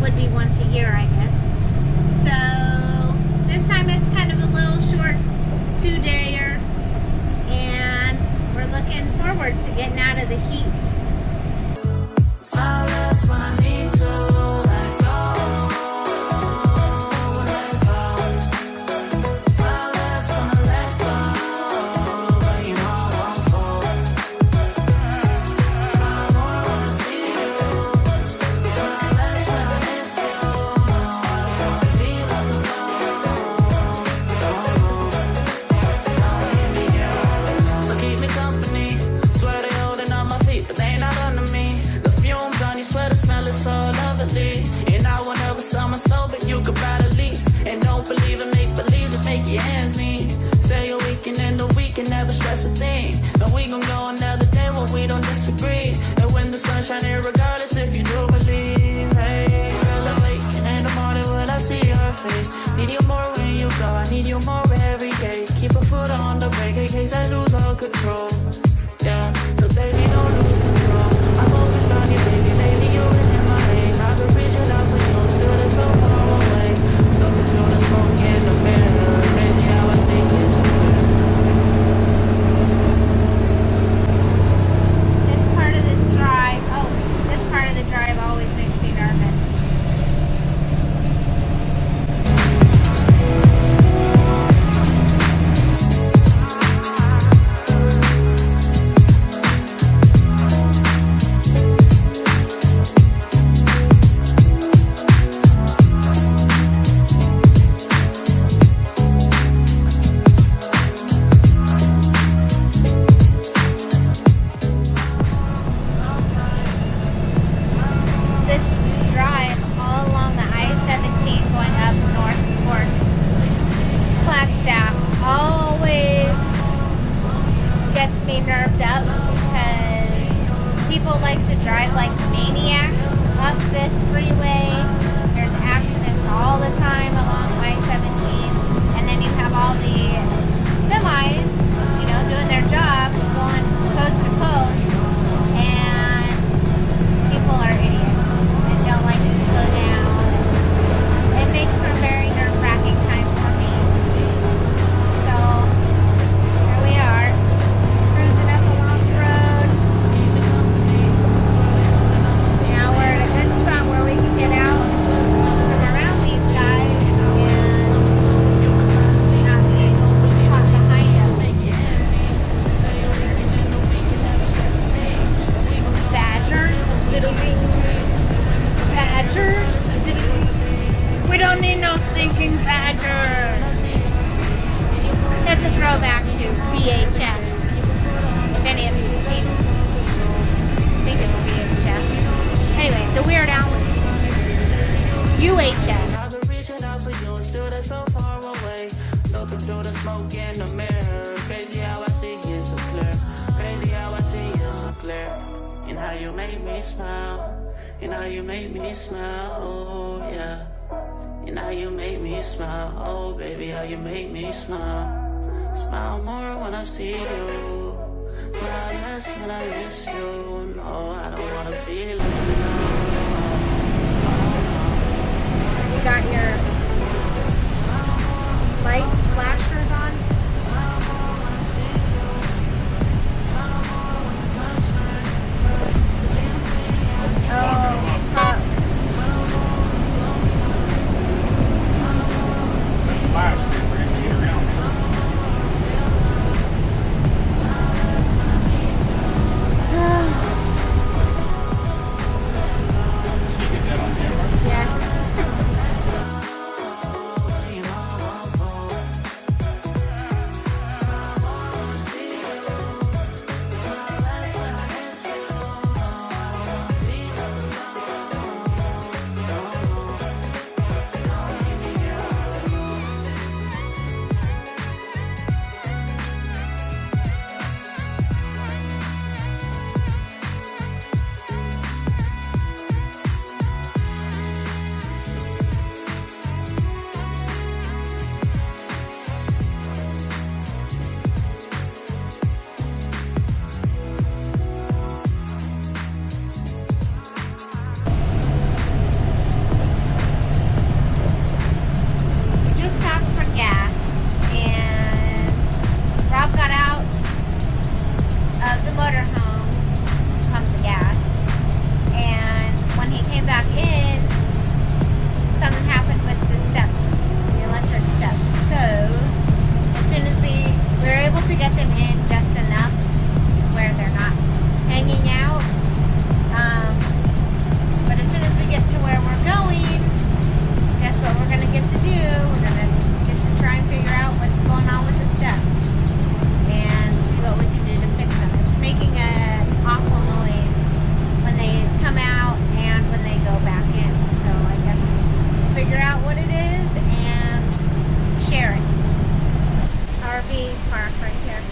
would be once a year, I guess. So this time it's kind of a little short 2-dayer, and we're looking forward to getting out of the heat. Silence when I need to. And I will never sell my soul, but you could buy the lease. And don't believe in make believe, just make your ends meet. Say a weekend and the weekend, never stress a thing. And we gon' go another day when we don't disagree. And when the sun's shining, regardless if you do believe. Hey, still awaken in the morning when I see your face. Need you more when you go, I need you more every day. Keep a foot on the brake in case I lose all control. Yeah, so baby, don't lose control. I'm focused on you, baby, lately you've been in my head. I've been reaching out for you, still it's so far away. Looking through the smoke in the mirror, crazy how I see you so clear. This part of the drive always makes me nervous. Nerved up because people like to drive like maniacs up this freeway. There's accidents all the time along I-17, and then you have all the semis, you know, doing their job, going coast to coast, and people are idiots and don't like to slow down. It makes for a very nerve-wracking time for me. So here we are. Stinking badgers. That's a throwback to VHF. If any of you have seen it. I think it's VHF. Anyway, the Weird Al UHF. I've been reaching out for you, still that's so far away. Looking through the smoke in the mirror. Crazy how I see you so clear. Crazy how I see you so clear. And how you make me smile. And how you make me smile. Oh yeah. And how you make me smile, oh baby, how you make me smile. Smile more when I see you, smile less when I miss you. No, I don't wanna be alone. You got your lights, flashers on? Oh, fuck. RV park right here.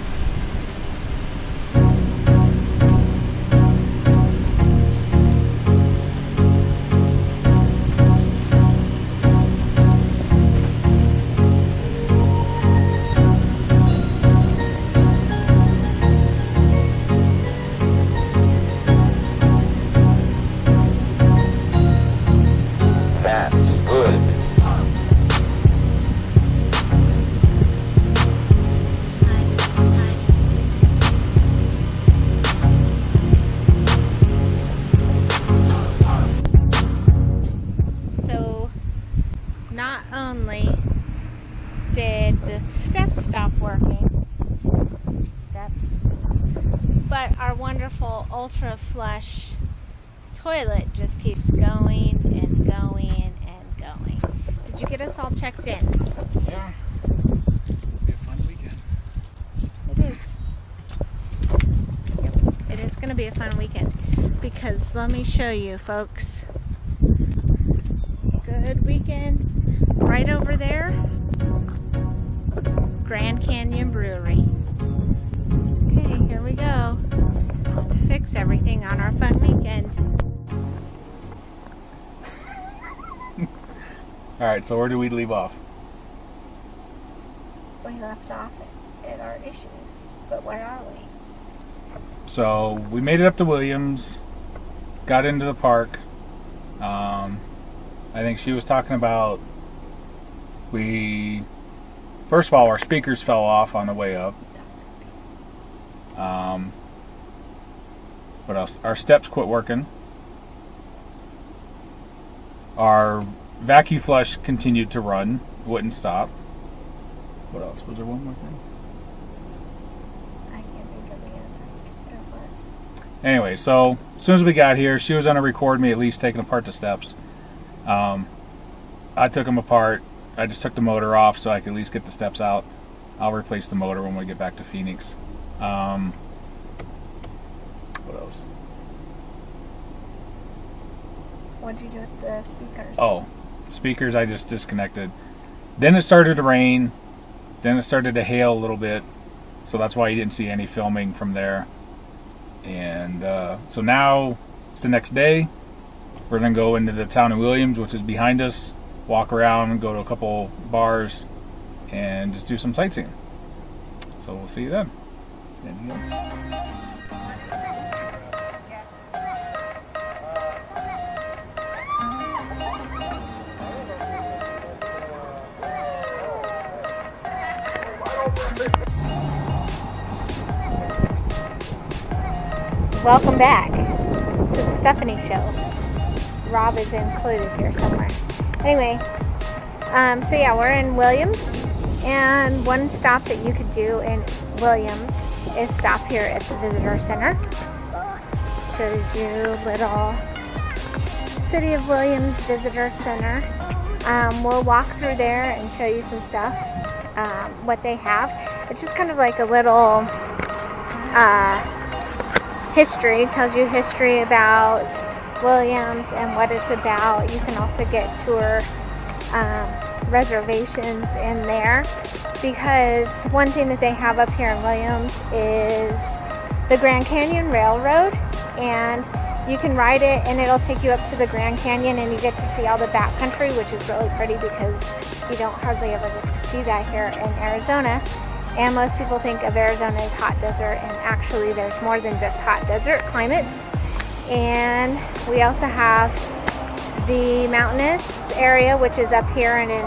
Not only did the steps stop working, but our wonderful ultra flush toilet just keeps going and going and going. Did you get us all checked in? Yeah. It'll be a fun weekend. It is. Yep. It is going to be a fun weekend because let me show you, folks. Good weekend. Right over there, Grand Canyon Brewery. Okay, here we go. Let's fix everything on our fun weekend. Alright, so where do we leave off? We left off at our issues, but where are we? So we made it up to Williams, got into the park. I think she was talking about first of all, our speakers fell off on the way up. What else? Our steps quit working. Our vacuum flush continued to run, wouldn't stop. What else? Was there one more thing? I can't think of the other. It was. Anyway, so as soon as we got here, she was going to record me at least taking apart the steps. I took them apart. I just took the motor off so I could at least get the steps out. I'll replace the motor when we get back to Phoenix. What else? What'd you do with the speakers? Oh, speakers I just disconnected. Then it started to rain. Then it started to hail a little bit. So that's why you didn't see any filming from there. And so now it's the next day. We're going to go into the town of Williams, which is behind us, walk around and go to a couple bars and just do some sightseeing. So we'll see you then. Welcome back to the Stephanie Show. Rob is included here somewhere. Anyway, so yeah, we're in Williams, and one stop that you could do in Williams is stop here at the visitor center. Shows you little City of Williams Visitor Center. We'll walk through there and show you some stuff, what they have. It's just kind of like a little history. It tells you history about Williams and what it's about. You can also get tour reservations in there, because one thing that they have up here in Williams is the Grand Canyon Railroad, and you can ride it and it'll take you up to the Grand Canyon, and you get to see all the backcountry, which is really pretty because you don't hardly ever get to see that here in Arizona. And most people think of Arizona as hot desert, and actually there's more than just hot desert climates. And we also have the mountainous area, which is up here and in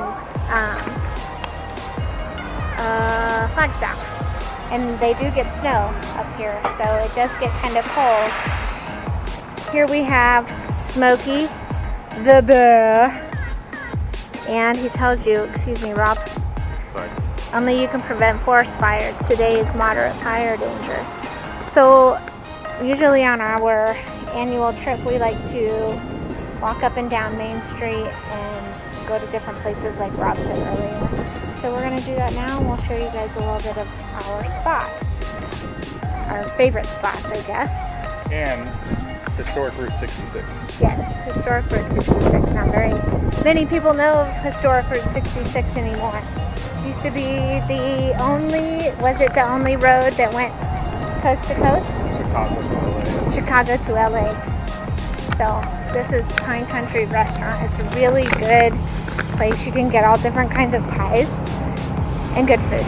Flagstaff. And they do get snow up here, so it does get kind of cold. Here we have Smokey the Bear. And he tells you, excuse me, Rob. Sorry. Only you can prevent forest fires. Today is moderate fire danger. So usually on our annual trip, we like to walk up and down Main Street and go to different places like Rob said earlier. So we're going to do that now, and we'll show you guys a little bit of our spot. Our favorite spots, I guess. And historic Route 66. Yes, historic Route 66. Not very many people know of historic Route 66 anymore. Used to be the only, was it the only road that went coast to coast? Chicago to LA. Chicago to LA. So this is Pine Country Restaurant. It's a really good place. You can get all different kinds of pies and good food.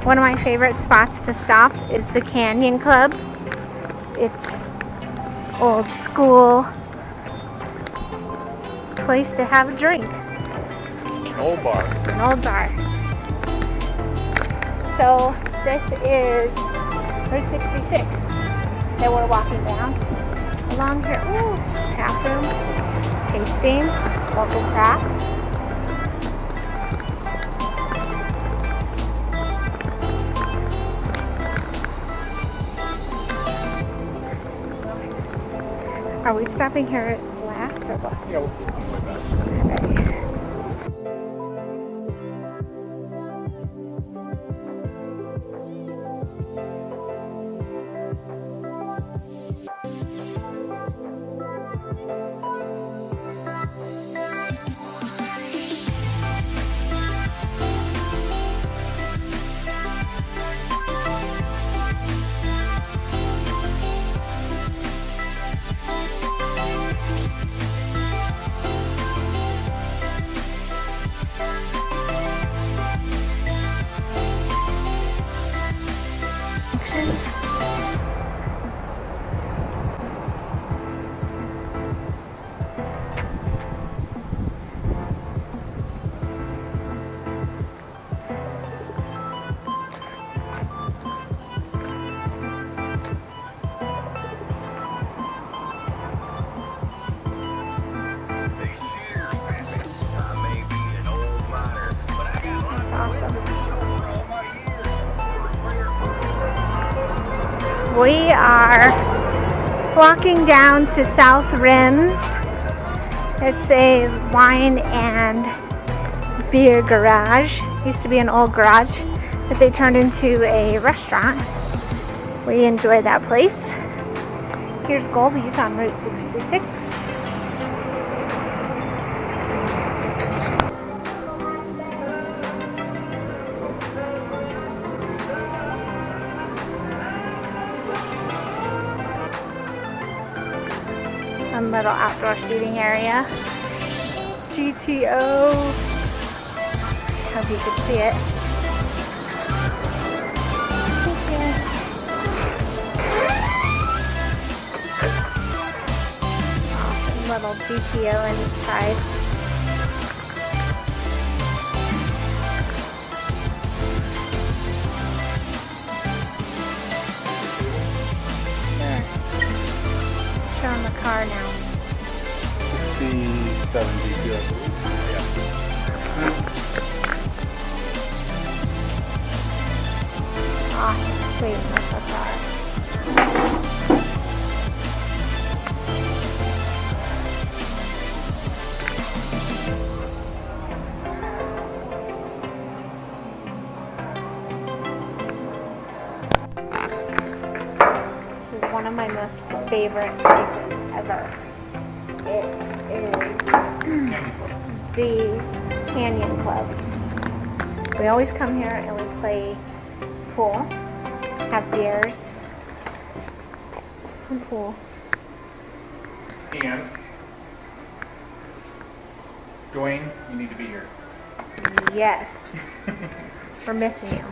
One of my favorite spots to stop is the Canyon Club. It's old school place to have a drink. An old bar. An old bar. So this is Route 66 that we're walking down. Along here, ooh, tap room, tasting, local craft. Are we stopping here last or what? Yeah, on the way back. Okay. Awesome. We are walking down to South Rv'Ing's. It's a wine and beer garage. Used to be an old garage, but they turned into a restaurant. We enjoy that place. Here's Goldie's on Route 66. Fun little outdoor seating area. GTO. Hope you could see it. Awesome little GTO inside. Showing the car now. 67 GTO, I believe. Awesome, sweet muscle car. This is one of my most favorite places ever. It is the Canyon Club. We always come here and we play pool, have beers, and pool. And Dwayne, you need to be here. Yes. We're missing you.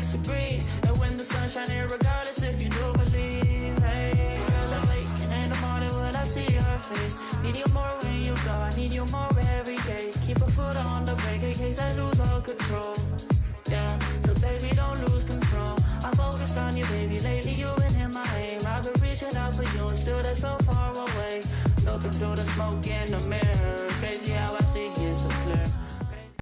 disagree. And when the sun's shining, regardless if you do believe. Hey, still awake, and in the morning when I see your face. Need you more when you go, I need you more every day. Keep a foot on the brake in case I lose all control. Yeah, so baby, don't lose control. I'm focused on you, baby. Lately you've been in my aim. I've been reaching out for you and still they're so far away. Looking through the smoke in the mirror. Crazy how I see you so clear.